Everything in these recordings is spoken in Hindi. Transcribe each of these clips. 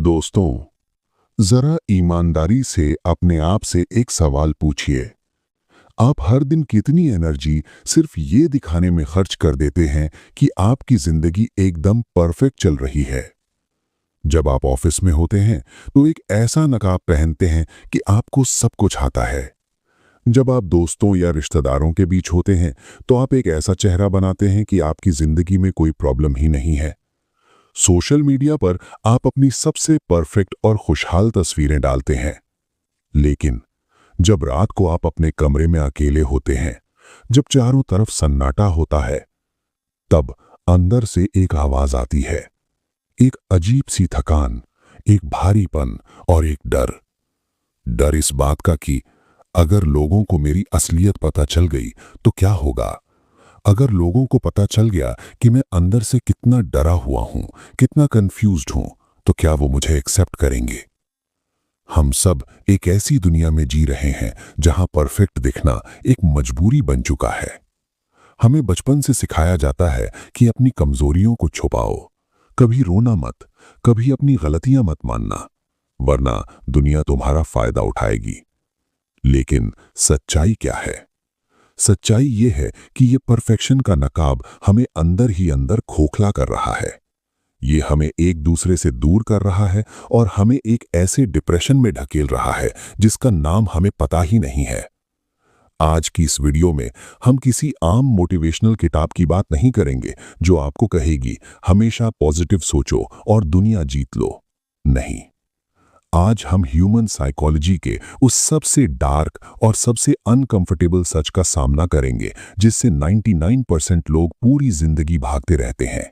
दोस्तों, जरा ईमानदारी से अपने आप से एक सवाल पूछिए। आप हर दिन कितनी एनर्जी सिर्फ ये दिखाने में खर्च कर देते हैं कि आपकी जिंदगी एकदम परफेक्ट चल रही है। जब आप ऑफिस में होते हैं तो एक ऐसा नकाब पहनते हैं कि आपको सब कुछ आता है। जब आप दोस्तों या रिश्तेदारों के बीच होते हैं तो आप एक ऐसा चेहरा बनाते हैं कि आपकी जिंदगी में कोई प्रॉब्लम ही नहीं है। सोशल मीडिया पर आप अपनी सबसे परफेक्ट और खुशहाल तस्वीरें डालते हैं, लेकिन जब रात को आप अपने कमरे में अकेले होते हैं, जब चारों तरफ सन्नाटा होता है, तब अंदर से एक आवाज आती है, एक अजीब सी थकान, एक भारीपन और एक डर। डर इस बात का कि अगर लोगों को मेरी असलियत पता चल गई तो क्या होगा। अगर लोगों को पता चल गया कि मैं अंदर से कितना डरा हुआ हूं, कितना कंफ्यूज्ड हूं, तो क्या वो मुझे एक्सेप्ट करेंगे। हम सब एक ऐसी दुनिया में जी रहे हैं जहां परफेक्ट दिखना एक मजबूरी बन चुका है। हमें बचपन से सिखाया जाता है कि अपनी कमजोरियों को छुपाओ, कभी रोना मत, कभी अपनी गलतियां मत मानना, वरना दुनिया तुम्हारा फायदा उठाएगी। लेकिन सच्चाई क्या है? सच्चाई ये है कि ये परफेक्शन का नकाब हमें अंदर ही अंदर खोखला कर रहा है। ये हमें एक दूसरे से दूर कर रहा है और हमें एक ऐसे डिप्रेशन में ढकेल रहा है जिसका नाम हमें पता ही नहीं है। आज की इस वीडियो में हम किसी आम मोटिवेशनल किताब की बात नहीं करेंगे जो आपको कहेगी हमेशा पॉजिटिव सोचो और दुनिया जीत लो। नहीं, आज हम ह्यूमन साइकोलॉजी के उस सबसे डार्क और सबसे अनकंफर्टेबल सच का सामना करेंगे जिससे 99% लोग पूरी जिंदगी भागते रहते हैं।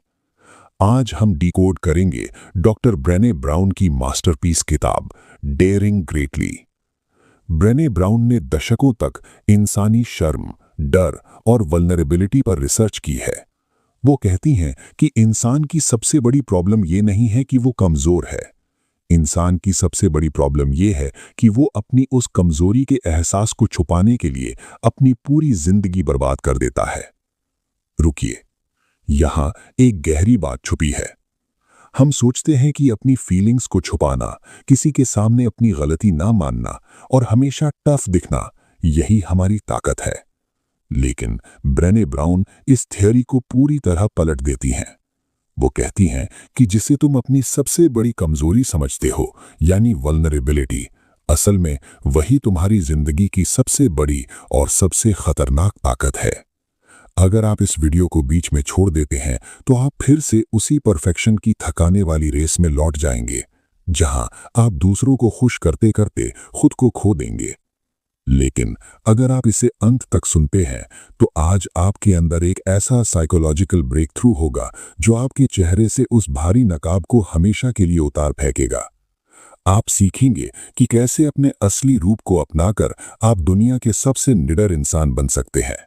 आज हम डिकोड करेंगे डॉक्टर ब्रेने ब्राउन की मास्टरपीस किताब डेयरिंग ग्रेटली। ब्रेने ब्राउन ने दशकों तक इंसानी शर्म, डर और वल्नरेबिलिटी पर रिसर्च की है। वो कहती हैं कि इंसान की सबसे बड़ी प्रॉब्लम ये नहीं है कि वो कमजोर है। इंसान की सबसे बड़ी प्रॉब्लम यह है कि वो अपनी उस कमजोरी के एहसास को छुपाने के लिए अपनी पूरी जिंदगी बर्बाद कर देता है। रुकिए, यहां एक गहरी बात छुपी है। हम सोचते हैं कि अपनी फीलिंग्स को छुपाना, किसी के सामने अपनी गलती ना मानना और हमेशा टफ दिखना, यही हमारी ताकत है। लेकिन ब्रेने ब्राउन इस थ्योरी को पूरी तरह पलट देती हैं। वो कहती हैं कि जिसे तुम अपनी सबसे बड़ी कमजोरी समझते हो, यानी वल्नरेबिलिटी, असल में वही तुम्हारी जिंदगी की सबसे बड़ी और सबसे खतरनाक ताकत है। अगर आप इस वीडियो को बीच में छोड़ देते हैं तो आप फिर से उसी परफेक्शन की थकाने वाली रेस में लौट जाएंगे, जहां आप दूसरों को खुश करते करते खुद को खो देंगे। लेकिन अगर आप इसे अंत तक सुनते हैं तो आज आपके अंदर एक ऐसा साइकोलॉजिकल ब्रेक थ्रू होगा जो आपके चेहरे से उस भारी नकाब को हमेशा के लिए उतार फेंकेगा। आप सीखेंगे कि कैसे अपने असली रूप को अपनाकर आप दुनिया के सबसे निडर इंसान बन सकते हैं।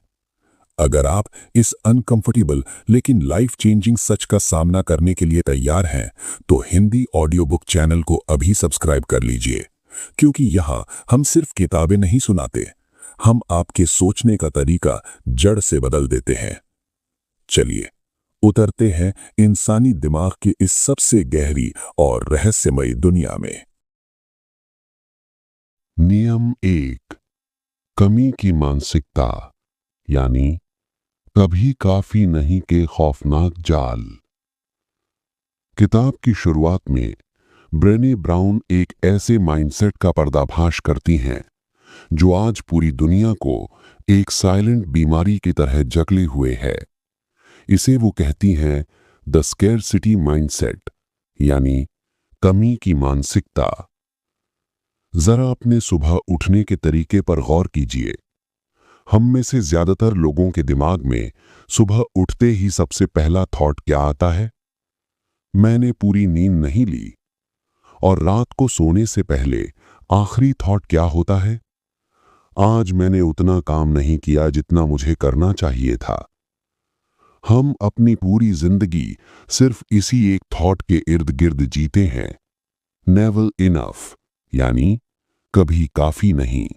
अगर आप इस अनकंफर्टेबल लेकिन लाइफ चेंजिंग सच का सामना करने के लिए तैयार हैं तो हिंदी ऑडियो बुक चैनल को अभी सब्सक्राइब कर लीजिए, क्योंकि यहां हम सिर्फ किताबें नहीं सुनाते, हम आपके सोचने का तरीका जड़ से बदल देते हैं। चलिए उतरते हैं इंसानी दिमाग की इस सबसे गहरी और रहस्यमयी दुनिया में। नियम 1, कमी की मानसिकता, यानी कभी काफी नहीं के खौफनाक जाल। किताब की शुरुआत में ब्रेने ब्राउन एक ऐसे माइंडसेट का पर्दाफाश करती हैं जो आज पूरी दुनिया को एक साइलेंट बीमारी की तरह जकड़े हुए है। इसे वो कहती हैं द स्कैरसिटी माइंडसेट, यानी कमी की मानसिकता। जरा अपने सुबह उठने के तरीके पर गौर कीजिए। हम में से ज्यादातर लोगों के दिमाग में सुबह उठते ही सबसे पहला थॉट क्या आता है? मैंने पूरी नींद नहीं ली। और रात को सोने से पहले आखिरी थॉट क्या होता है? आज मैंने उतना काम नहीं किया जितना मुझे करना चाहिए था। हम अपनी पूरी जिंदगी सिर्फ इसी एक थॉट के इर्द गिर्द जीते हैं, नेवर इनफ, यानी कभी काफी नहीं।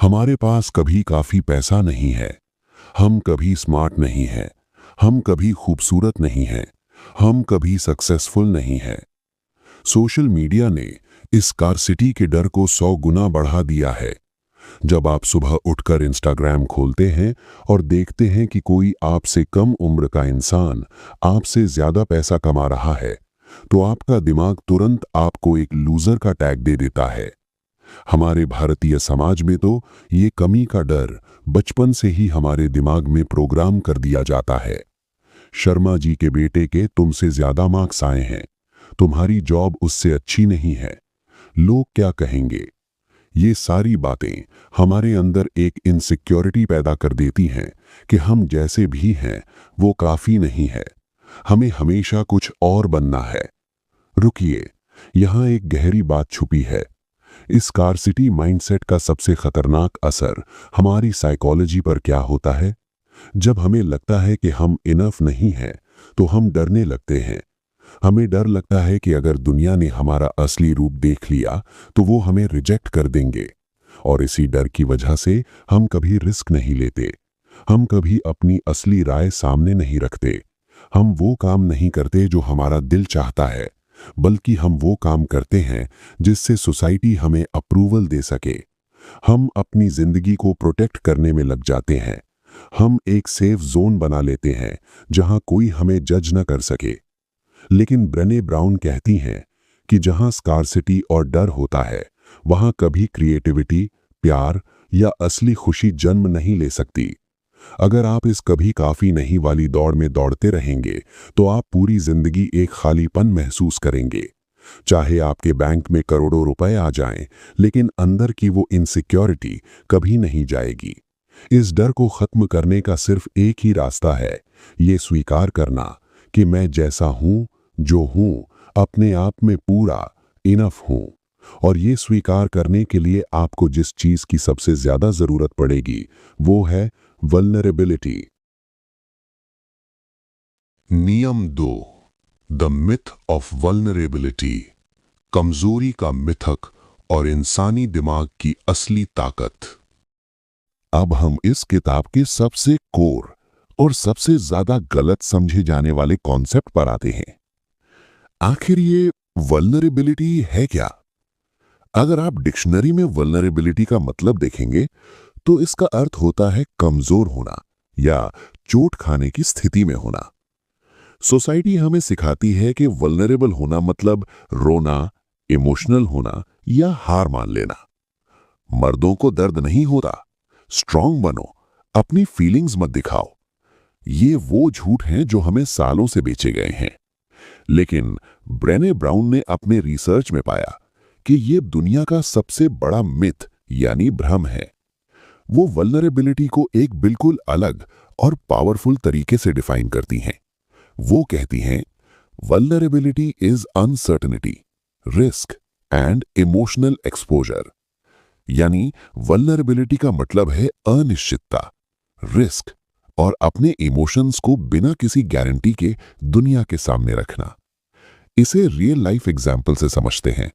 हमारे पास कभी काफी पैसा नहीं है, हम कभी स्मार्ट नहीं हैं, हम कभी खूबसूरत नहीं हैं, हम कभी सक्सेसफुल नहीं हैं। सोशल मीडिया ने इस स्कार्सिटी के डर को 100 गुना बढ़ा दिया है। जब आप सुबह उठकर इंस्टाग्राम खोलते हैं और देखते हैं कि कोई आपसे कम उम्र का इंसान आपसे ज्यादा पैसा कमा रहा है, तो आपका दिमाग तुरंत आपको एक लूजर का टैग दे देता है। हमारे भारतीय समाज में तो ये कमी का डर बचपन से ही हमारे दिमाग में प्रोग्राम कर दिया जाता है। शर्मा जी के बेटे के तुमसे ज्यादा मार्क्स आए हैं, तुम्हारी जॉब उससे अच्छी नहीं है, लोग क्या कहेंगे। ये सारी बातें हमारे अंदर एक इनसिक्योरिटी पैदा कर देती हैं कि हम जैसे भी हैं वो काफी नहीं है, हमें हमेशा कुछ और बनना है। रुकिए, यहाँ एक गहरी बात छुपी है। इस स्कार्सिटी माइंडसेट का सबसे खतरनाक असर हमारी साइकोलॉजी पर क्या होता है। जब हमें लगता है कि हम इनफ नहीं हैं, तो हम डरने लगते हैं। हमें डर लगता है कि अगर दुनिया ने हमारा असली रूप देख लिया तो वो हमें रिजेक्ट कर देंगे, और इसी डर की वजह से हम कभी रिस्क नहीं लेते, हम कभी अपनी असली राय सामने नहीं रखते, हम वो काम नहीं करते जो हमारा दिल चाहता है, बल्कि हम वो काम करते हैं जिससे सोसाइटी हमें अप्रूवल दे सके। हम अपनी जिंदगी को प्रोटेक्ट करने में लग जाते हैं। हम एक सेफ जोन बना लेते हैं जहां कोई हमें जज न कर सके। लेकिन ब्रेने ब्राउन कहती हैं कि जहां स्कार्सिटी और डर होता है, वहां कभी क्रिएटिविटी, प्यार या असली खुशी जन्म नहीं ले सकती। अगर आप इस कभी काफी नहीं वाली दौड़ में दौड़ते रहेंगे, तो आप पूरी जिंदगी एक खालीपन महसूस करेंगे। चाहे आपके बैंक में करोड़ों रुपए आ जाएं, लेकिन अंदर की वो इनसिक्योरिटी कभी नहीं जाएगी। इस डर को खत्म करने का सिर्फ एक ही रास्ता है, ये स्वीकार करना कि मैं जैसा हूं, जो हूं, अपने आप में पूरा इनफ हूं। और ये स्वीकार करने के लिए आपको जिस चीज की सबसे ज्यादा जरूरत पड़ेगी, वो है वल्नरेबिलिटी। नियम 2, द मिथ ऑफ वल्नरेबिलिटी, कमजोरी का मिथक और इंसानी दिमाग की असली ताकत। अब हम इस किताब के सबसे कोर और सबसे ज्यादा गलत समझे जाने वाले कॉन्सेप्ट पर आते हैं। आखिर ये वल्नरेबिलिटी है क्या? अगर आप डिक्शनरी में वल्नरेबिलिटी का मतलब देखेंगे, तो इसका अर्थ होता है कमजोर होना या चोट खाने की स्थिति में होना। सोसाइटी हमें सिखाती है कि वल्नरेबल होना मतलब रोना, इमोशनल होना या हार मान लेना। मर्दों को दर्द नहीं होता, स्ट्रांग बनो, अपनी फीलिंग्स मत दिखाओ। ये वो झूठ हैं जो हमें सालों से बेचे गए हैं। लेकिन ब्रेने ब्राउन ने अपने रिसर्च में पाया कि ये दुनिया का सबसे बड़ा मिथ यानी भ्रम है। वो वल्नरेबिलिटी को एक बिल्कुल अलग और पावरफुल तरीके से डिफाइन करती हैं। वो कहती हैं, vulnerability is uncertainty, risk and emotional exposure. यानी वल्नरेबिलिटी का मतलब है अनिश्चितता, रिस्क और अपने इमोशंस को बिना किसी गारंटी के दुनिया के सामने रखना। इसे रियल लाइफ एग्जाम्पल से समझते हैं।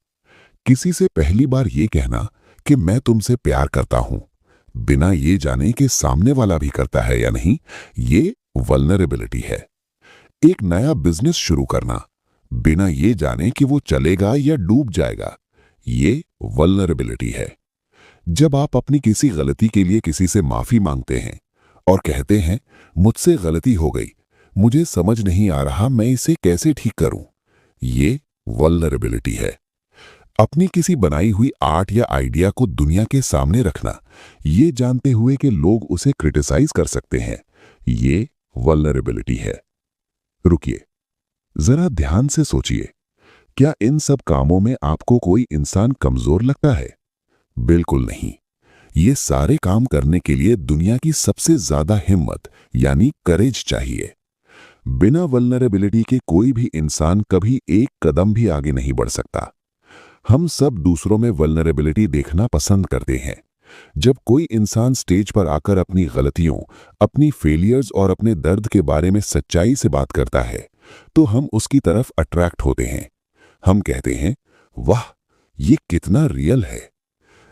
किसी से पहली बार ये कहना कि मैं तुमसे प्यार करता हूं, बिना ये जाने कि सामने वाला भी करता है या नहीं, ये वल्नरेबिलिटी है। एक नया बिजनेस शुरू करना, बिना ये जाने कि वो चलेगा या डूब जाएगा, ये वल्नरेबिलिटी है। जब आप अपनी किसी गलती के लिए किसी से माफी मांगते हैं और कहते हैं, मुझसे गलती हो गई, मुझे समझ नहीं आ रहा मैं इसे कैसे ठीक करूं, ये वल्नरेबिलिटी है। अपनी किसी बनाई हुई आर्ट या आइडिया को दुनिया के सामने रखना, ये जानते हुए कि लोग उसे क्रिटिसाइज कर सकते हैं, ये वल्नरेबिलिटी है। रुकिए, जरा ध्यान से सोचिए, क्या इन सब कामों में आपको कोई इंसान कमजोर लगता है? बिल्कुल नहीं। ये सारे काम करने के लिए दुनिया की सबसे ज्यादा हिम्मत यानी करेज चाहिए। बिना वल्नरेबिलिटी के कोई भी इंसान कभी एक कदम भी आगे नहीं बढ़ सकता। हम सब दूसरों में वल्नरेबिलिटी देखना पसंद करते हैं। जब कोई इंसान स्टेज पर आकर अपनी गलतियों, अपनी फेलियर्स और अपने दर्द के बारे में सच्चाई से बात करता है, तो हम उसकी तरफ अट्रैक्ट होते हैं। हम कहते हैं, वाह, ये कितना रियल है।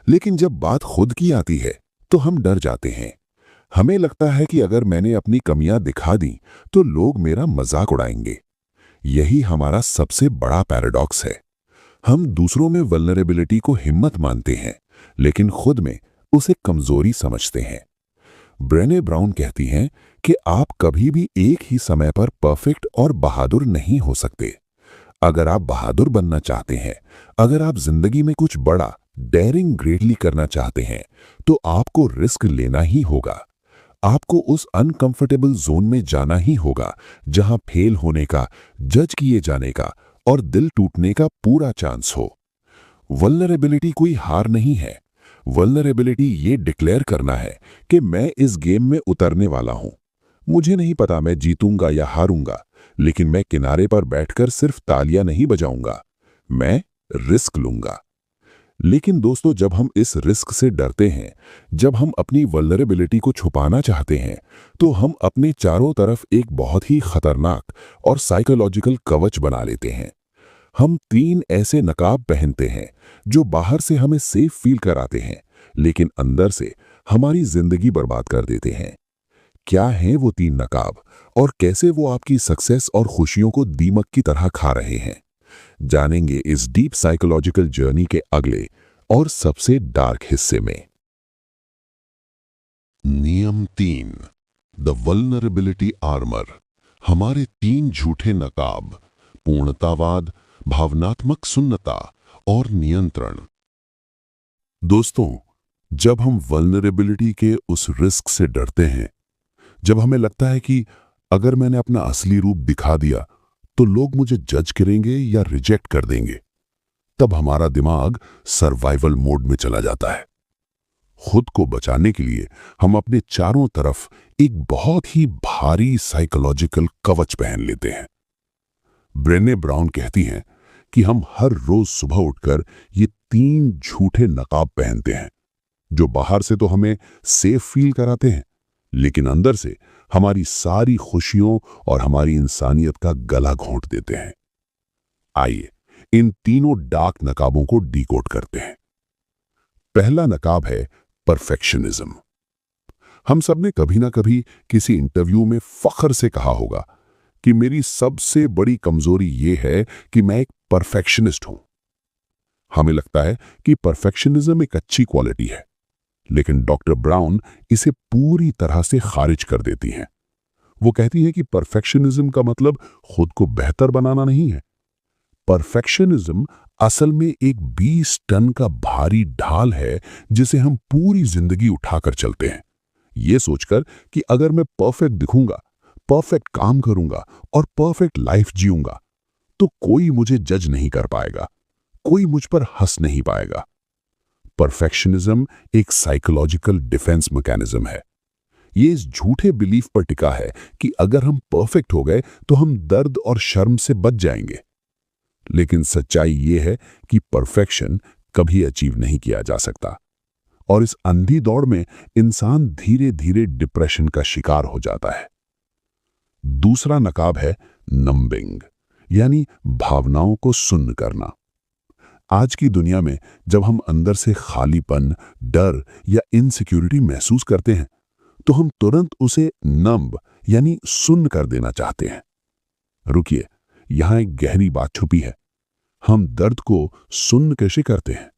लेकिन जब बात खुद की आती है, तो हम डर जाते हैं। हमें लगता है कि अगर मैंने अपनी कमियां दिखा दी, तो लोग मेरा मजाक उड़ाएंगे। यही हमारा सबसे बड़ा पैराडॉक्स है। हम दूसरों में वल्नरेबिलिटी को हिम्मत मानते हैं, लेकिन खुद में उसे कमजोरी समझते हैं। ब्रेने ब्राउन कहती हैं कि आप कभी भी एक ही समय पर परफेक्ट और बहादुर नहीं हो सकते। अगर आप बहादुर बनना चाहते हैं, अगर आप जिंदगी में कुछ बड़ा डेयरिंग ग्रेटली करना चाहते हैं, तो आपको रिस्क लेना ही होगा। आपको उस अनकंफर्टेबल जोन में जाना ही होगा जहां फेल होने का, जज किए जाने का और दिल टूटने का पूरा चांस हो। वल्नरेबिलिटी कोई हार नहीं है। वल्नरेबिलिटी ये डिक्लेयर करना है कि मैं इस गेम में उतरने वाला हूं। मुझे नहीं पता मैं जीतूंगा या हारूंगा, लेकिन मैं किनारे पर बैठकर सिर्फ तालियां नहीं बजाऊंगा, मैं रिस्क लूंगा। लेकिन दोस्तों, जब हम इस रिस्क से डरते हैं, जब हम अपनी वल्नरेबिलिटी को छुपाना चाहते हैं, तो हम अपने चारों तरफ एक बहुत ही खतरनाक और साइकोलॉजिकल कवच बना लेते हैं। हम 3 ऐसे नकाब पहनते हैं जो बाहर से हमें सेफ फील कराते हैं, लेकिन अंदर से हमारी जिंदगी बर्बाद कर देते हैं। क्या हैं वो 3 नकाब और कैसे वो आपकी सक्सेस और खुशियों को दीमक की तरह खा रहे हैं, जानेंगे इस डीप साइकोलॉजिकल जर्नी के अगले और सबसे डार्क हिस्से में। नियम 3, द वल्नरेबिलिटी आर्मर। हमारे 3 झूठे नकाब: पूर्णतावाद, भावनात्मक सुन्नता और नियंत्रण। दोस्तों, जब हम वल्नरेबिलिटी के उस रिस्क से डरते हैं, जब हमें लगता है कि अगर मैंने अपना असली रूप दिखा दिया तो लोग मुझे जज करेंगे या रिजेक्ट कर देंगे, तब हमारा दिमाग सर्वाइवल मोड में चला जाता है। खुद को बचाने के लिए हम अपने चारों तरफ एक बहुत ही भारी साइकोलॉजिकल कवच पहन लेते हैं। ब्रेने ब्राउन कहती हैं कि हम हर रोज सुबह उठकर ये 3 झूठे नकाब पहनते हैं, जो बाहर से तो हमें सेफ फील कराते हैं, लेकिन अंदर से हमारी सारी खुशियों और हमारी इंसानियत का गला घोंट देते हैं। आइए इन तीनों डार्क नकाबों को डिकोड करते हैं। पहला नकाब है परफेक्शनिज्म। हम सबने कभी ना कभी किसी इंटरव्यू में फख्र से कहा होगा कि मेरी सबसे बड़ी कमजोरी यह है कि मैं एक परफेक्शनिस्ट हूं। हमें लगता है कि परफेक्शनिज्म एक अच्छी क्वालिटी है, लेकिन डॉक्टर ब्राउन इसे पूरी तरह से खारिज कर देती हैं। वो कहती हैं कि परफेक्शनिज्म का मतलब खुद को बेहतर बनाना नहीं है। परफेक्शनिज्म असल में एक 20 टन का भारी ढाल है जिसे हम पूरी जिंदगी उठाकर चलते हैं, ये सोचकर कि अगर मैं परफेक्ट दिखूंगा, परफेक्ट काम करूंगा और परफेक्ट लाइफ जीऊंगा तो कोई मुझे जज नहीं कर पाएगा, कोई मुझ पर हंस नहीं पाएगा। परफेक्शनिज्म एक साइकोलॉजिकल डिफेंस मैकेनिज्म है। ये इस झूठे बिलीफ पर टिका है कि अगर हम परफेक्ट हो गए तो हम दर्द और शर्म से बच जाएंगे। लेकिन सच्चाई ये है कि परफेक्शन कभी अचीव नहीं किया जा सकता, और इस अंधी दौड़ में इंसान धीरे धीरे डिप्रेशन का शिकार हो जाता है। दूसरा नकाब है नंबिंग, यानी भावनाओं को सुन्न करना। आज की दुनिया में जब हम अंदर से खालीपन, डर या इनसिक्योरिटी महसूस करते हैं, तो हम तुरंत उसे नंब यानी सुन्न कर देना चाहते हैं। रुकिए, यहां एक गहरी बात छुपी है। हम दर्द को सुन्न कैसे करते हैं?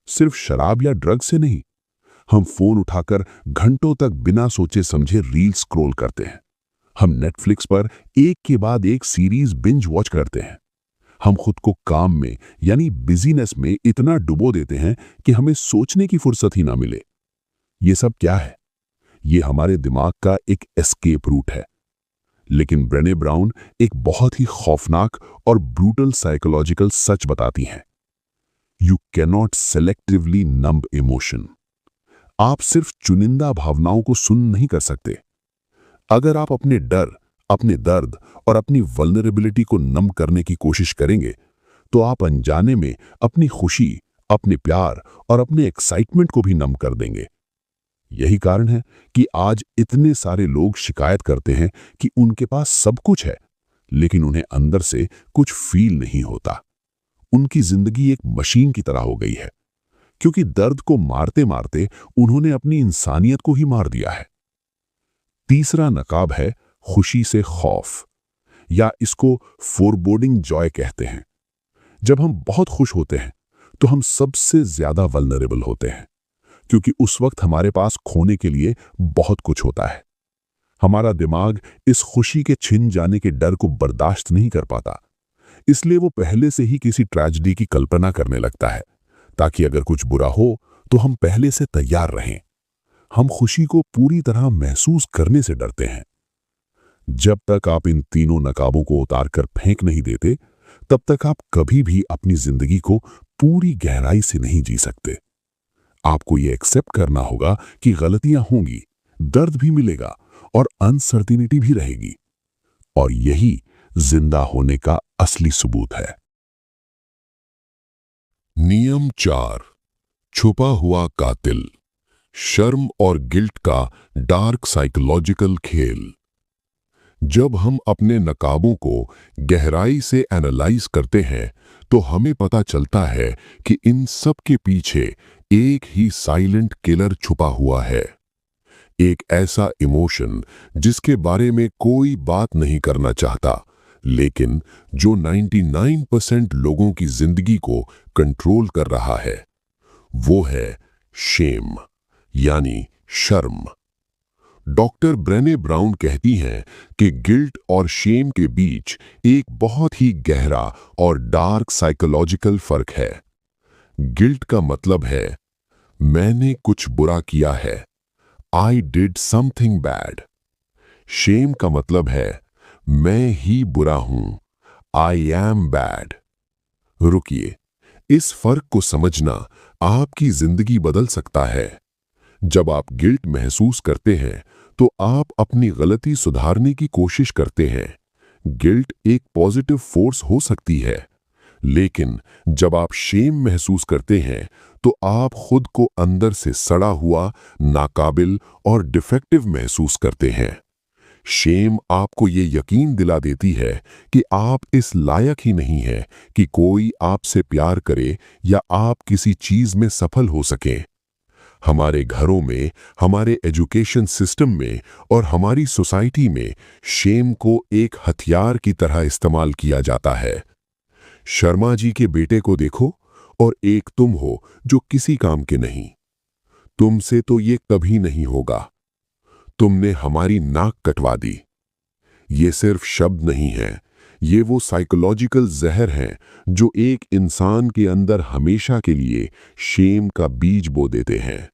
सिर्फ शराब या ड्रग से नहीं। हम फोन उठाकर घंटों तक बिना सोचे समझे रील स्क्रॉल करते हैं। हम नेटफ्लिक्स पर एक के बाद एक सीरीज बिंज वॉच करते हैं। हम खुद को काम में यानी बिजीनेस में इतना डुबो देते हैं कि हमें सोचने की फुर्सत ही ना मिले। ये सब क्या है? ये हमारे दिमाग का एक एस्केप रूट है। लेकिन ब्रेने ब्राउन एक बहुत ही खौफनाक और ब्रूटल साइकोलॉजिकल सच बताती हैं। You can not selectively numb emotion. आप सिर्फ चुनिंदा भावनाओं को सुन नहीं कर सकते। अगर आप अपने डर, अपने दर्द और अपनी वल्नरेबिलिटी को नम करने की कोशिश करेंगे, तो आप अनजाने में अपनी खुशी, अपने प्यार और अपने एक्साइटमेंट को भी नम कर देंगे। यही कारण है कि आज इतने सारे लोग शिकायत करते हैं कि उनके पास सब कुछ है, लेकिन उन्हें अंदर से कुछ फील नहीं होता। उनकी जिंदगी एक मशीन की तरह हो गई है, क्योंकि दर्द को मारते मारते उन्होंने अपनी इंसानियत को ही मार दिया है। तीसरा नकाब है खुशी से खौफ, या इसको फोरबोर्डिंग जॉय कहते हैं। जब हम बहुत खुश होते हैं तो हम सबसे ज्यादा वल्नरेबल होते हैं, क्योंकि उस वक्त हमारे पास खोने के लिए बहुत कुछ होता है। हमारा दिमाग इस खुशी के छिन जाने के डर को बर्दाश्त नहीं कर पाता, इसलिए वो पहले से ही किसी ट्रेजेडी की कल्पना करने लगता है, ताकि अगर कुछ बुरा हो तो हम पहले से तैयार रहें। हम खुशी को पूरी तरह महसूस करने से डरते हैं। जब तक आप इन तीनों नकाबों को उतार कर फेंक नहीं देते, तब तक आप कभी भी अपनी जिंदगी को पूरी गहराई से नहीं जी सकते। आपको ये एक्सेप्ट करना होगा कि गलतियां होंगी, दर्द भी मिलेगा और अनसर्टिनिटी भी रहेगी, और यही जिंदा होने का असली सबूत है। नियम 4, छुपा हुआ कातिल, शर्म और गिल्ट का डार्क साइकोलॉजिकल खेल। जब हम अपने नकाबों को गहराई से एनालाइज करते हैं तो हमें पता चलता है कि इन सब के पीछे एक ही साइलेंट किलर छुपा हुआ है। एक ऐसा इमोशन जिसके बारे में कोई बात नहीं करना चाहता, लेकिन जो 99% लोगों की जिंदगी को कंट्रोल कर रहा है। वो है शेम, यानी शर्म। डॉक्टर ब्रेने ब्राउन कहती हैं कि गिल्ट और शेम के बीच एक बहुत ही गहरा और डार्क साइकोलॉजिकल फर्क है। गिल्ट का मतलब है मैंने कुछ बुरा किया है, I did something bad। Shame का मतलब है मैं ही बुरा हूं, I am bad। रुकिए, इस फर्क को समझना आपकी जिंदगी बदल सकता है। जब आप गिल्ट महसूस करते हैं तो आप अपनी गलती सुधारने की कोशिश करते हैं। गिल्ट एक पॉजिटिव फोर्स हो सकती है, लेकिन जब आप शेम महसूस करते हैं तो आप खुद को अंदर से सड़ा हुआ, नाकाबिल और डिफेक्टिव महसूस करते हैं। शेम आपको ये यकीन दिला देती है कि आप इस लायक ही नहीं हैं कि कोई आपसे प्यार करे या आप किसी चीज में सफल हो सकें। हमारे घरों में, हमारे एजुकेशन सिस्टम में और हमारी सोसाइटी में शेम को एक हथियार की तरह इस्तेमाल किया जाता है। शर्मा जी के बेटे को देखो और एक तुम हो जो किसी काम के नहीं। तुमसे तो ये कभी नहीं होगा। तुमने हमारी नाक कटवा दी। ये सिर्फ शब्द नहीं है, ये वो साइकोलॉजिकल जहर हैं जो एक इंसान के अंदर हमेशा के लिए शेम का बीज बो देते हैं।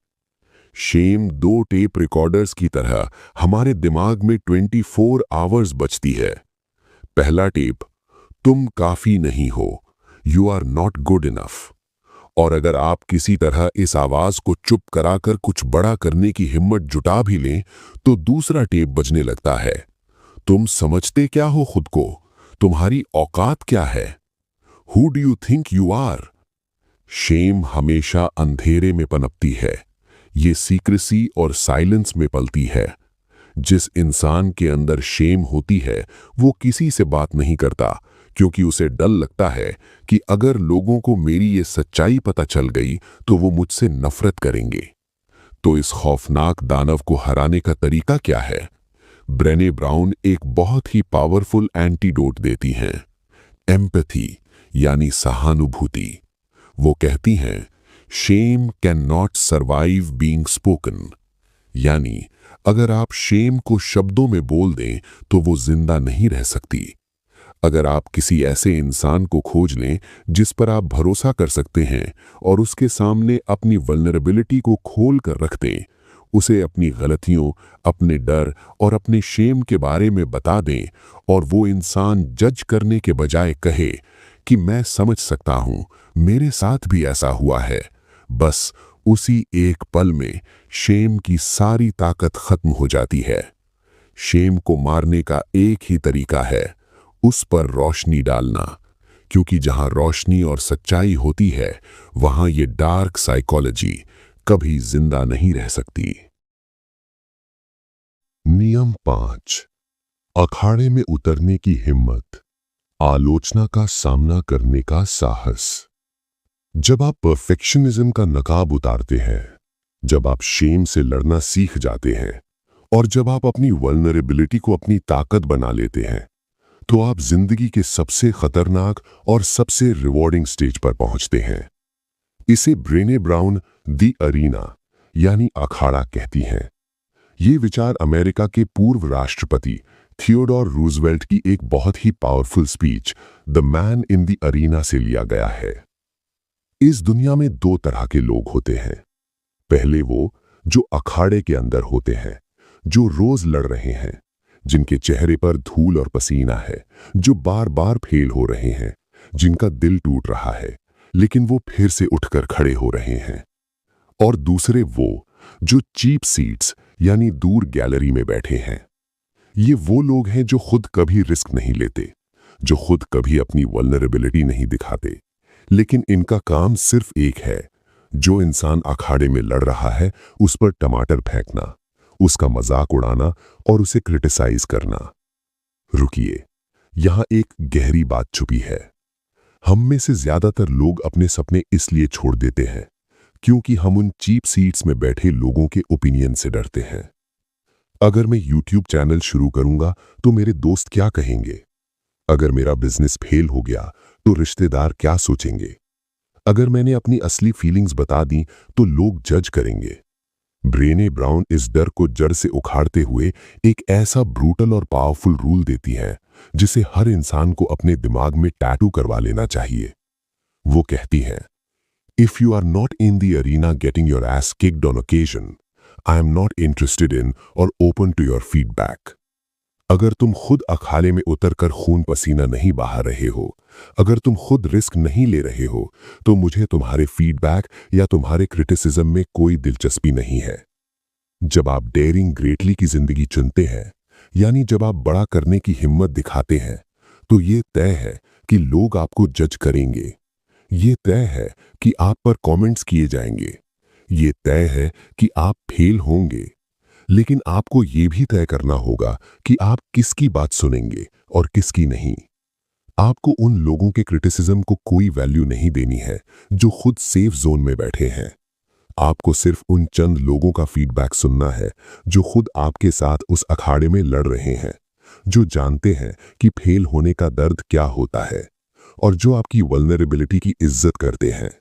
शेम 2 टेप रिकॉर्डर्स की तरह हमारे दिमाग में 24 आवर्स बजती है। पहला टेप, तुम काफी नहीं हो, you are not good enough. और अगर आप किसी तरह इस आवाज को चुप कराकर कुछ बड़ा करने की हिम्मत जुटा भी लें तो दूसरा टेप बजने लगता है, तुम समझते क्या हो खुद को, तुम्हारी औकात क्या है, who do you think you are. Shame हमेशा अंधेरे में पनपती है, ये सीक्रेसी और साइलेंस में पलती है। जिस इंसान के अंदर शेम होती है वो किसी से बात नहीं करता, क्योंकि उसे डर लगता है कि अगर लोगों को मेरी ये सच्चाई पता चल गई तो वो मुझसे नफरत करेंगे। तो इस खौफनाक दानव को हराने का तरीका क्या है? ब्रेने ब्राउन एक बहुत ही पावरफुल एंटीडोट देती हैं, एम्पैथी यानी सहानुभूति। वो कहती हैं shame can not survive being spoken, यानी अगर आप शेम को शब्दों में बोल दें तो वो जिंदा नहीं रह सकती। अगर आप किसी ऐसे इंसान को खोज लें जिस पर आप भरोसा कर सकते हैं और उसके सामने अपनी वल्नरेबिलिटी को खोल कर रख दें, उसे अपनी गलतियों, अपने डर और अपने शेम के बारे में बता दें और वो इंसान जज करने के बजाय कहे कि मैं समझ सकता हूं, मेरे साथ भी ऐसा हुआ है, बस उसी एक पल में शेम की सारी ताकत खत्म हो जाती है। शेम को मारने का एक ही तरीका है, उस पर रोशनी डालना, क्योंकि जहां रोशनी और सच्चाई होती है वहां ये डार्क साइकोलॉजी कभी जिंदा नहीं रह सकती। नियम 5, अखाड़े में उतरने की हिम्मत, आलोचना का सामना करने का साहस। जब आप परफेक्शनिज्म का नकाब उतारते हैं, जब आप शेम से लड़ना सीख जाते हैं और जब आप अपनी वल्नरेबिलिटी को अपनी ताकत बना लेते हैं, तो आप जिंदगी के सबसे खतरनाक और सबसे रिवॉर्डिंग स्टेज पर पहुंचते हैं। इसे ब्रेने ब्राउन दी अरीना यानी अखाड़ा कहती हैं। ये विचार अमेरिका के पूर्व राष्ट्रपति थियोडोर रूजवेल्ट की एक बहुत ही powerful speech the man in the arena से लिया गया है। इस दुनिया में दो तरह के लोग होते हैं। पहले वो जो अखाड़े के अंदर होते हैं, जो रोज लड़ रहे हैं, जिनके चेहरे पर धूल और पसीना है, जो बार बार फेल हो रहे हैं, जिनका दिल टूट रहा है लेकिन वो फिर से उठकर खड़े हो रहे हैं। और दूसरे वो जो चीप सीट्स यानी दूर गैलरी में बैठे हैं। ये वो लोग हैं जो खुद कभी रिस्क नहीं लेते, जो खुद कभी अपनी वल्नरेबिलिटी नहीं दिखाते, लेकिन इनका काम सिर्फ एक है। जो इंसान अखाड़े में लड़ रहा है उस पर टमाटर फेंकना, उसका मजाक उड़ाना और उसे क्रिटिसाइज करना। रुकिए, यहां एक गहरी बात छुपी है। हम में से ज्यादातर लोग अपने सपने इसलिए छोड़ देते हैं क्योंकि हम उन चीप सीट्स में बैठे लोगों के ओपिनियन से डरते हैं। अगर मैं यूट्यूब चैनल शुरू करूंगा तो मेरे दोस्त क्या कहेंगे? अगर मेरा बिजनेस फेल हो गया तो रिश्तेदार क्या सोचेंगे? अगर मैंने अपनी असली फीलिंग्स बता दी तो लोग जज करेंगे। ब्रेने ब्राउन इस डर को जड़ से उखाड़ते हुए एक ऐसा ब्रूटल और पावरफुल रूल देती है जिसे हर इंसान को अपने दिमाग में टैटू करवा लेना चाहिए। वो कहती है, if you are not in the arena getting your ass kicked on occasion, I am not interested in और ओपन टू योर फीडबैक। अगर तुम खुद अखाड़े में उतरकर खून पसीना नहीं बहा रहे हो, अगर तुम खुद रिस्क नहीं ले रहे हो, तो मुझे तुम्हारे फीडबैक या तुम्हारे क्रिटिसिज्म में कोई दिलचस्पी नहीं है। जब आप डेयरिंग ग्रेटली की जिंदगी चुनते हैं, यानी जब आप बड़ा करने की हिम्मत दिखाते हैं, तो ये तय है कि लोग आपको जज करेंगे। ये तय है कि आप पर कमेंट्स किए जाएंगे। ये तय है कि आप फेल होंगे। लेकिन आपको ये भी तय करना होगा कि आप किसकी बात सुनेंगे और किसकी नहीं। आपको उन लोगों के क्रिटिसिज्म को कोई वैल्यू नहीं देनी है जो खुद सेफ जोन में बैठे हैं। आपको सिर्फ उन चंद लोगों का फीडबैक सुनना है जो खुद आपके साथ उस अखाड़े में लड़ रहे हैं, जो जानते हैं कि फेल होने का दर्द क्या होता है और जो आपकी वल्नरेबिलिटी की इज्जत करते हैं।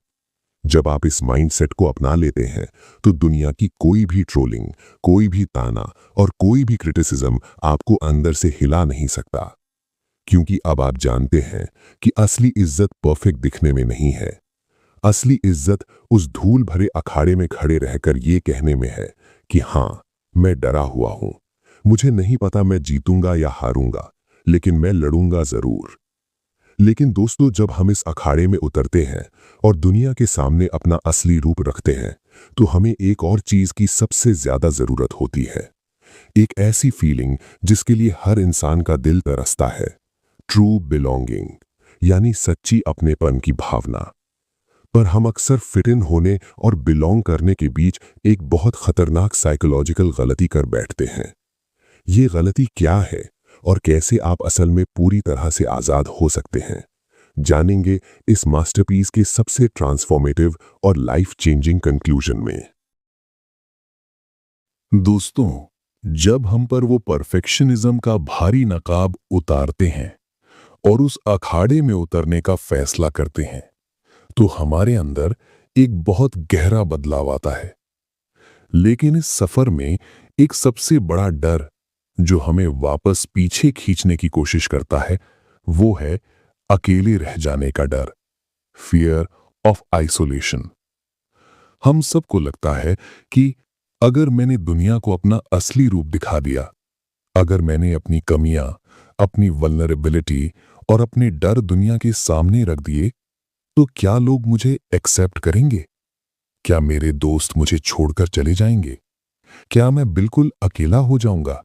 जब आप इस माइंडसेट को अपना लेते हैं तो दुनिया की कोई भी ट्रोलिंग, कोई भी ताना और कोई भी क्रिटिसिज्म आपको अंदर से हिला नहीं सकता, क्योंकि अब आप जानते हैं कि असली इज्जत परफेक्ट दिखने में नहीं है। असली इज्जत उस धूल भरे अखाड़े में खड़े रहकर ये कहने में है कि हाँ, मैं डरा हुआ हूं, मुझे नहीं पता मैं जीतूंगा या हारूंगा, लेकिन मैं लड़ूंगा जरूर। लेकिन दोस्तों, जब हम इस अखाड़े में उतरते हैं और दुनिया के सामने अपना असली रूप रखते हैं, तो हमें एक और चीज की सबसे ज्यादा जरूरत होती है। एक ऐसी फीलिंग जिसके लिए हर इंसान का दिल तरसता है, ट्रू बिलोंगिंग, यानी सच्ची अपनेपन की भावना। पर हम अक्सर फिट इन होने और बिलोंग करने के बीच एक बहुत खतरनाक साइकोलॉजिकल गलती कर बैठते हैं। ये गलती क्या है और कैसे आप असल में पूरी तरह से आजाद हो सकते हैं, जानेंगे इस मास्टरपीस के सबसे ट्रांसफॉर्मेटिव और लाइफ चेंजिंग कंक्लूजन में। दोस्तों, जब हम पर वो परफेक्शनिज्म का भारी नकाब उतारते हैं और उस अखाड़े में उतरने का फैसला करते हैं, तो हमारे अंदर एक बहुत गहरा बदलाव आता है। लेकिन इस सफर में एक सबसे बड़ा डर जो हमें वापस पीछे खींचने की कोशिश करता है, वो है अकेले रह जाने का डर, फियर ऑफ आइसोलेशन। हम सबको लगता है कि अगर मैंने दुनिया को अपना असली रूप दिखा दिया, अगर मैंने अपनी कमियां, अपनी वल्नरेबिलिटी और अपने डर दुनिया के सामने रख दिए, तो क्या लोग मुझे एक्सेप्ट करेंगे? क्या मेरे दोस्त मुझे छोड़कर चले जाएंगे? क्या मैं बिल्कुल अकेला हो जाऊंगा?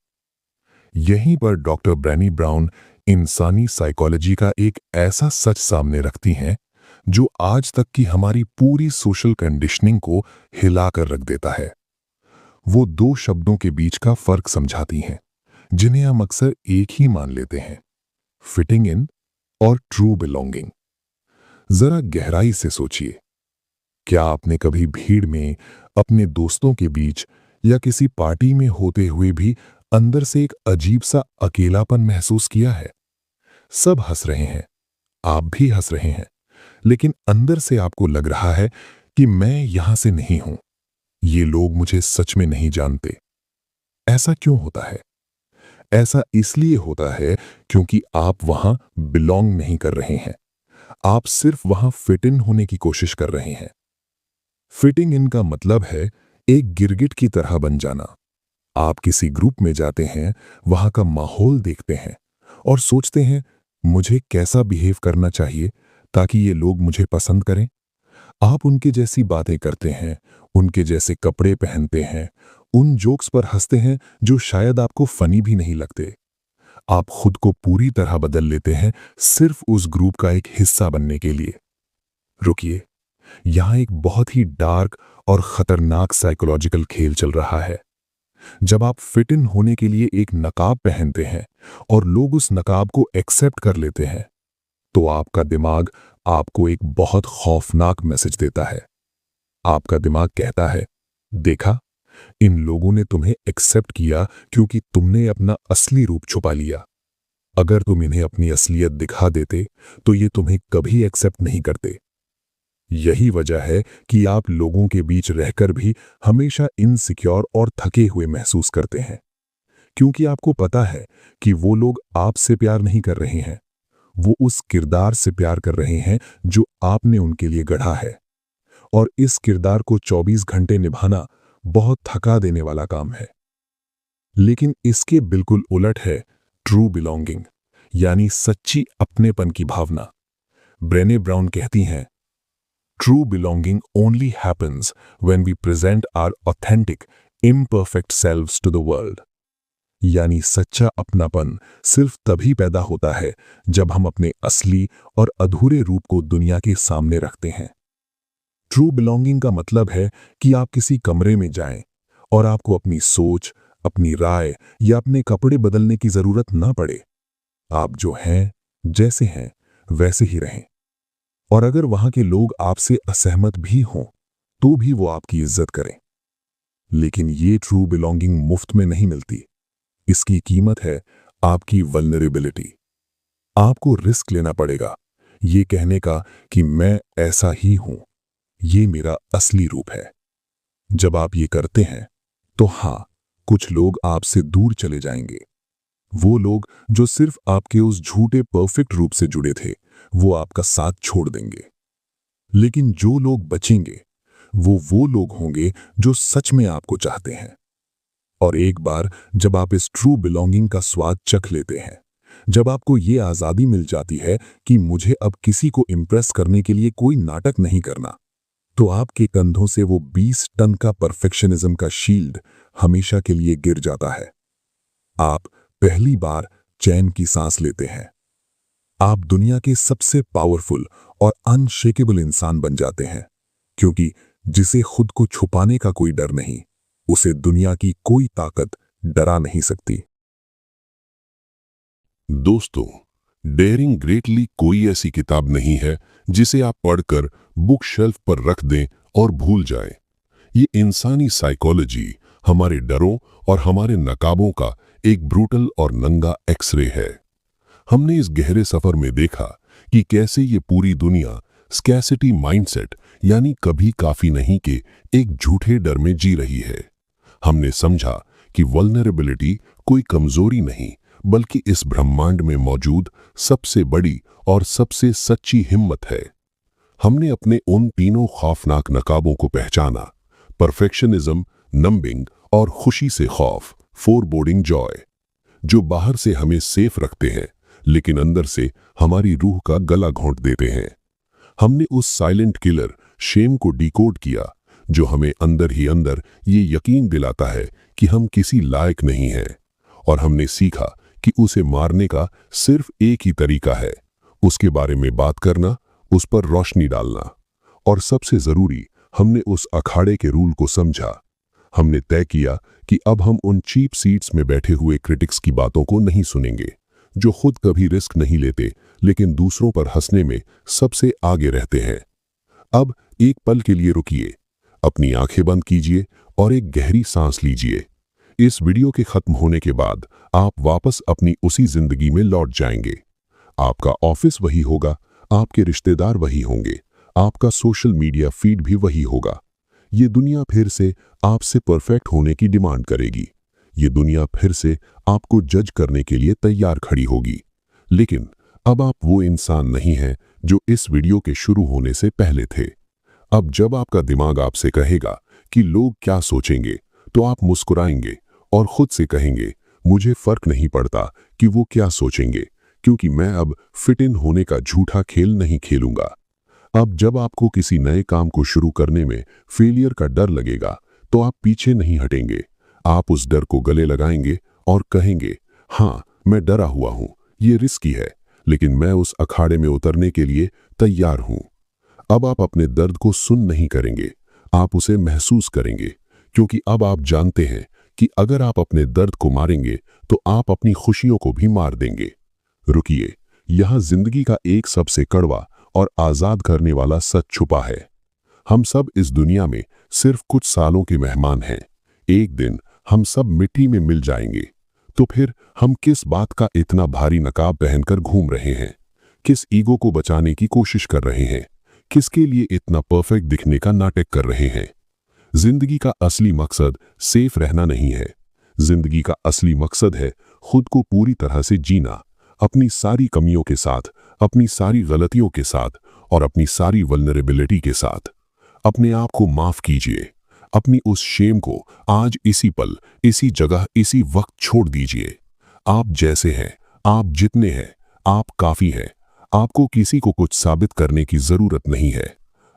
यहीं पर डॉक्टर ब्रेनी ब्राउन इंसानी साइकोलॉजी का एक ऐसा सच सामने रखती हैं जो आज तक की हमारी पूरी सोशल कंडीशनिंग को हिलाकर रख देता है। वो दो शब्दों के बीच का फर्क समझाती हैं जिन्हें हम अक्सर एक ही मान लेते हैं, फिटिंग इन और ट्रू बिलोंगिंग। जरा गहराई से सोचिए, क्या आपने कभी भीड़ में, अपने दोस्तों के बीच या किसी पार्टी में होते हुए भी अंदर से एक अजीब सा अकेलापन महसूस किया है? सब हंस रहे हैं, आप भी हंस रहे हैं, लेकिन अंदर से आपको लग रहा है कि मैं यहां से नहीं हूं, ये लोग मुझे सच में नहीं जानते। ऐसा क्यों होता है? ऐसा इसलिए होता है क्योंकि आप वहां बिलोंग नहीं कर रहे हैं, आप सिर्फ वहां फिट इन होने की कोशिश कर रहे हैं। फिटिंग इन का मतलब है एक गिरगिट की तरह बन जाना। आप किसी ग्रुप में जाते हैं, वहां का माहौल देखते हैं और सोचते हैं मुझे कैसा बिहेव करना चाहिए ताकि ये लोग मुझे पसंद करें। आप उनके जैसी बातें करते हैं, उनके जैसे कपड़े पहनते हैं, उन जोक्स पर हंसते हैं जो शायद आपको फनी भी नहीं लगते। आप खुद को पूरी तरह बदल लेते हैं सिर्फ उस ग्रुप का एक हिस्सा बनने के लिए। रुकिए, यहां एक बहुत ही डार्क और खतरनाक साइकोलॉजिकल खेल चल रहा है। जब आप फिट इन होने के लिए एक नकाब पहनते हैं और लोग उस नकाब को एक्सेप्ट कर लेते हैं, तो आपका दिमाग आपको एक बहुत खौफनाक मैसेज देता है। आपका दिमाग कहता है, देखा, इन लोगों ने तुम्हें एक्सेप्ट किया क्योंकि तुमने अपना असली रूप छुपा लिया। अगर तुम इन्हें अपनी असलियत दिखा देते तो ये तुम्हें कभी एक्सेप्ट नहीं करते। यही वजह है कि आप लोगों के बीच रहकर भी हमेशा इनसिक्योर और थके हुए महसूस करते हैं, क्योंकि आपको पता है कि वो लोग आपसे प्यार नहीं कर रहे हैं, वो उस किरदार से प्यार कर रहे हैं जो आपने उनके लिए गढ़ा है। और इस किरदार को 24 घंटे निभाना बहुत थका देने वाला काम है। लेकिन इसके बिल्कुल उलट है ट्रू बिलोंगिंग, यानी सच्ची अपनेपन की भावना। ब्रेने ब्राउन कहती हैं, true belonging only happens when we present our authentic imperfect selves to the world. यानी सच्चा अपनापन सिर्फ तभी पैदा होता है जब हम अपने असली और अधूरे रूप को दुनिया के सामने रखते हैं। ट्रू बिलोंगिंग का मतलब है कि आप किसी कमरे में जाएं और आपको अपनी सोच, अपनी राय या अपने कपड़े बदलने की जरूरत ना पड़े। आप जो हैं, जैसे हैं, वैसे ही रहें। और अगर वहां के लोग आपसे असहमत भी हों, तो भी वो आपकी इज्जत करें। लेकिन ये ट्रू बिलोंगिंग मुफ्त में नहीं मिलती। इसकी कीमत है आपकी वल्नरेबिलिटी। आपको रिस्क लेना पड़ेगा, ये कहने का कि मैं ऐसा ही हूं, ये मेरा असली रूप है। जब आप ये करते हैं, तो हाँ, कुछ लोग आपसे दूर चले जाएंगे। वो लोग जो सिर्फ आपके उस झूठे परफेक्ट रूप से जुड़े थे, वो आपका साथ छोड़ देंगे। लेकिन जो लोग बचेंगे, वो लोग होंगे जो सच में आपको चाहते हैं। और एक बार जब आप इस ट्रू बिलोंगिंग का स्वाद चख लेते हैं, जब आपको ये आज़ादी मिल जाती है कि मुझे अब किसी को इम्प्रेस करने के लिए कोई नाटक नहीं करना, तो आपके कंधों से वो 20 टन का परफेक्शनिज्म का शील्ड हमेशा के लिए गिर जाता है। आप पहली बार चैन की सांस लेते हैं। आप दुनिया के सबसे पावरफुल और अनशेकेबल इंसान बन जाते हैं, क्योंकि जिसे खुद को छुपाने का कोई डर नहीं, उसे दुनिया की कोई ताकत डरा नहीं सकती। दोस्तों, डेयरिंग ग्रेटली कोई ऐसी किताब नहीं है जिसे आप पढ़कर बुक शेल्फ पर रख दें और भूल जाएं। ये इंसानी साइकोलॉजी, हमारे डरों और हमारे नकाबों का एक ब्रूटल और नंगा एक्सरे है। हमने इस गहरे सफर में देखा कि कैसे ये पूरी दुनिया स्कैसिटी माइंडसेट, यानी कभी काफी नहीं के एक झूठे डर में जी रही है। हमने समझा कि वल्नरेबिलिटी कोई कमजोरी नहीं, बल्कि इस ब्रह्मांड में मौजूद सबसे बड़ी और सबसे सच्ची हिम्मत है। हमने अपने उन तीनों खौफनाक नकाबों को पहचाना: परफेक्शनिज्म, नंबिंग और खुशी से खौफ, फोरबोर्डिंग जॉय, जो बाहर से हमें सेफ रखते हैं लेकिन अंदर से हमारी रूह का गला घोंट देते हैं। हमने उस साइलेंट किलर शेम को डिकोड किया, जो हमें अंदर ही अंदर ये यकीन दिलाता है कि हम किसी लायक नहीं हैं, और हमने सीखा कि उसे मारने का सिर्फ एक ही तरीका है: उसके बारे में बात करना, उस पर रोशनी डालना। और सबसे जरूरी, हमने उस अखाड़े के रूल को समझा। हमने तय किया कि अब हम उन चीप सीट्स में बैठे हुए क्रिटिक्स की बातों को नहीं सुनेंगे, जो खुद कभी रिस्क नहीं लेते लेकिन दूसरों पर हंसने में सबसे आगे रहते हैं। अब एक पल के लिए रुकिए, अपनी आंखें बंद कीजिए और एक गहरी सांस लीजिए। इस वीडियो के खत्म होने के बाद आप वापस अपनी उसी जिंदगी में लौट जाएंगे। आपका ऑफिस वही होगा, आपके रिश्तेदार वही होंगे, आपका सोशल मीडिया फीड भी वही होगा। ये दुनिया फिर से आपसे परफेक्ट होने की डिमांड करेगी। ये दुनिया फिर से आपको जज करने के लिए तैयार खड़ी होगी। लेकिन अब आप वो इंसान नहीं हैं जो इस वीडियो के शुरू होने से पहले थे। अब जब आपका दिमाग आपसे कहेगा कि लोग क्या सोचेंगे, तो आप मुस्कुराएंगे और खुद से कहेंगे, मुझे फर्क नहीं पड़ता कि वो क्या सोचेंगे, क्योंकि मैं अब फिट इन होने का झूठा खेल नहीं खेलूंगा। अब जब आपको किसी नए काम को शुरू करने में फेलियर का डर लगेगा, तो आप पीछे नहीं हटेंगे। आप उस डर को गले लगाएंगे और कहेंगे, हाँ, मैं डरा हुआ हूं, ये रिस्की है, लेकिन मैं उस अखाड़े में उतरने के लिए तैयार हूं। अब आप अपने दर्द को सुन नहीं करेंगे, आप उसे महसूस करेंगे, क्योंकि अब आप जानते हैं कि अगर आप अपने दर्द को मारेंगे तो आप अपनी खुशियों को भी मार देंगे। रुकिए, यहां जिंदगी का एक सबसे कड़वा और आजाद करने वाला सच छुपा है। हम सब इस दुनिया में सिर्फ कुछ सालों के मेहमान हैं। एक दिन हम सब मिट्टी में मिल जाएंगे। तो फिर हम किस बात का इतना भारी नकाब पहनकर घूम रहे हैं? किस ईगो को बचाने की कोशिश कर रहे हैं? किसके लिए इतना परफेक्ट दिखने का नाटक कर रहे हैं? जिंदगी का असली मकसद सेफ रहना नहीं है। जिंदगी का असली मकसद है खुद को पूरी तरह से जीना, अपनी सारी कमियों के साथ, अपनी सारी गलतियों के साथ और अपनी सारी वल्नरेबिलिटी के साथ। अपने आप को माफ कीजिए। अपनी उस शेम को आज इसी पल, इसी जगह, इसी वक्त छोड़ दीजिए। आप जैसे हैं, आप जितने हैं, आप काफी हैं। आपको किसी को कुछ साबित करने की जरूरत नहीं है।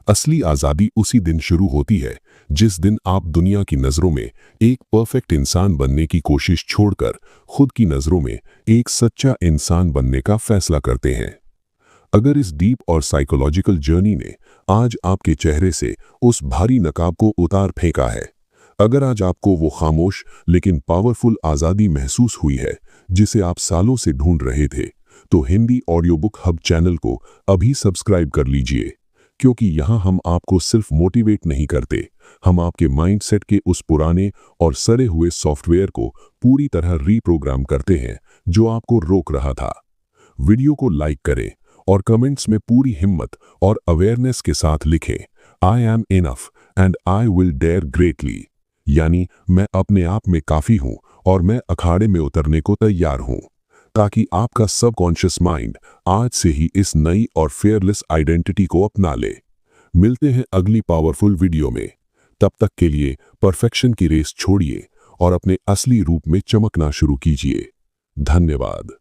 असली आजादी उसी दिन शुरू होती है जिस दिन आप दुनिया की नजरों में एक परफेक्ट इंसान बनने की कोशिश छोड़कर खुद की नजरों में एक सच्चा इंसान बनने का फैसला करते हैं। अगर इस डीप और साइकोलॉजिकल जर्नी ने आज आपके चेहरे से उस भारी नकाब को उतार फेंका है, अगर आज आपको वो खामोश लेकिन पावरफुल आजादी महसूस हुई है जिसे आप सालों से ढूंढ रहे थे, तो Hindi audio book hub channel को अभी सब्सक्राइब कर लीजिए, क्योंकि यहाँ हम आपको सिर्फ मोटिवेट नहीं करते, हम आपके माइंडसेट के उस पुराने और सड़े हुए सॉफ्टवेयर को पूरी तरह रीप्रोग्राम करते हैं जो आपको रोक रहा था। वीडियो को लाइक करें और कमेंट्स में पूरी हिम्मत और अवेयरनेस के साथ लिखें, I am enough and I will dare greatly, यानी मैं अपने आप में काफी हूं और मैं अखाड़े में उतरने को तैयार हूं, ताकि आपका सबकॉन्शियस माइंड आज से ही इस नई और फेयरलेस आइडेंटिटी को अपना ले। मिलते हैं अगली पावरफुल वीडियो में। तब तक के लिए परफेक्शन की रेस छोड़िए और अपने असली रूप में चमकना शुरू कीजिए। धन्यवाद।